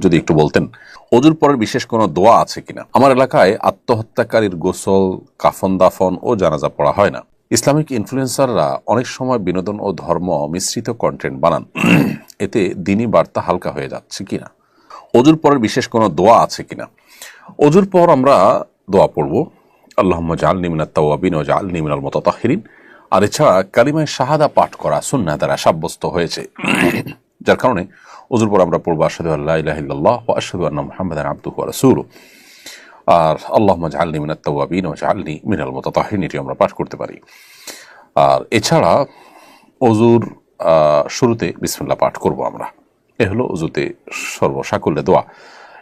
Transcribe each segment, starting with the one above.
যদি একটু বলতেন অজুর পরের বিশেষ কোনো দোয়া আছে কিনা। আমার এলাকায় আত্মহত্যাকারীর গোসল, কাফন দাফন ও জানাজা পড়া হয় না। ইসলামিক ইনফ্লুয়েন্সাররা অনেক সময় বিনোদন ও ধর্ম মিশ্রিত কন্টেন্ট বানান, এতে দিনী বার্তা হালকা হয়ে যাচ্ছে কিনা। অজুর পরের বিশেষ কোনো দোয়া আছে কিনা। অজুর পর আমরা দোয়া পড়ব, আল্লাহুম্মা জাআলনি মিনাত তাওয়াবিন ওয়া জাআলনি মিনাল মুতাতাহহিরিন। আর এছাড়া কালিমায়ে শাহাদা পাঠ করা সুন্নাহ দ্বারা সাব্যস্ত হয়েছে, যার কারণে অজুর পর আমরা পড়বো আশহাদু আল্লা ইলাহা ইল্লাল্লাহ ওয়া আশহাদু আন্না মুহাম্মাদান আবদুহু ওয়া রাসূলুহু। আর আল্লাহুম্মা জাআলনি মিনাত তাওয়াবিন ওয়া জাআলনি মিনাল মুতাতাহহিরিন এটি আমরা পাঠ করতে পারি। আর এছাড়া অজুর শুরুতে বিসমিল্লাহ পাঠ করব আমরা। এ হলো অজুতে সর্বসাকুল্যে দোয়া।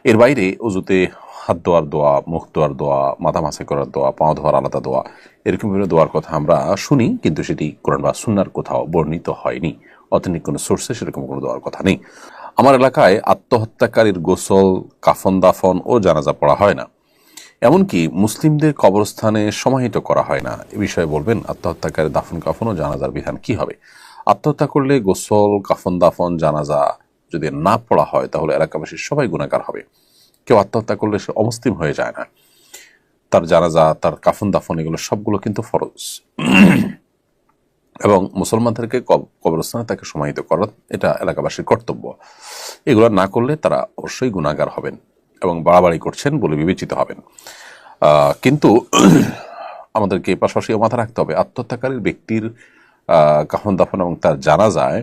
এর বাইরে অজুতে হাত ধোয়ার দোয়া, মুখ ধোয়ার দোয়া, মাথা মাসাই করার দোয়া, পা ধোয়ার আলাদা দোয়া, এরকম বিভিন্ন দোয়ার কথা আমরা শুনি, কিন্তু সেটি কোরআন বা সুন্নাহর কোথাও বর্ণিত হয়নি। অথেন্টিক কোনো সোর্সে সেরকম কোনো দোয়ার কথা নেই। আমার এলাকায় আত্মহত্যাকারীর গোসল, কাফন দাফন ও জানাজা পড়া হয় না। এমনকি মুসলিমদের কবরস্থানে সমাহিত করা হয় না। এ বিষয়ে বলবেন আত্মহত্যাকারী দাফন কাফন ও জানাজার বিধান কি হবে। আত্মহত্যা করলে গোসল, কাফন দাফন, জানাজা যদি না পড়া হয় তাহলে এলাকাবাসীর সবাই গুনাহগার হবে। কেউ আত্মহত্যা করলে সে অমুসলিম হয়ে যায় না। তার জানাজা, তার কাফন দাফন এগুলো সবগুলো কিন্তু ফরজ, এবং মুসলমানদেরকে কবরস্থানে তাকে সমাহিত করা এটা এলাকাবাসীর কর্তব্য। এগুলো না করলে তারা অবশ্যই গুনাহগার হবেন এবং বাড়াবাড়ি করছেন বলে বিবেচিত হবেন। কিন্তু আমাদেরকে পাশাপাশি মাথা রাখতে হবে, আত্মহত্যাকারীর ব্যক্তির কাফন দাফন এবং তার জানাজায়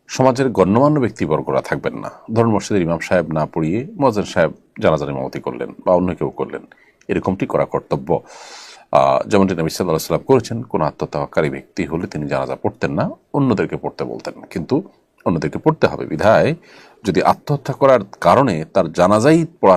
সমাজের গণ্যমান্য ব্যক্তিবর্গরা থাকবেন না। ধরুন মসজিদের ইমাম সাহেব না পড়িয়ে মুয়াজ্জিন সাহেব জানাজার ইমামতি করলেন বা অন্য কেউ করলেন, এরকমটি করা কর্তব্য। যেমনটি নবী সাল্লাল্লাহু আলাইহি ওয়াসাল্লাম করেছেন, কোন আত্মহত্যাকারী ব্যক্তি হলে তিনি জানাজা পড়তেন না, অন্যদেরকে পড়তে বলতেন। কিন্তু অন্যদেরকে পড়তে হবে বিধায় যদি আত্মহত্যা করার কারণে তার জানাজাই পড়া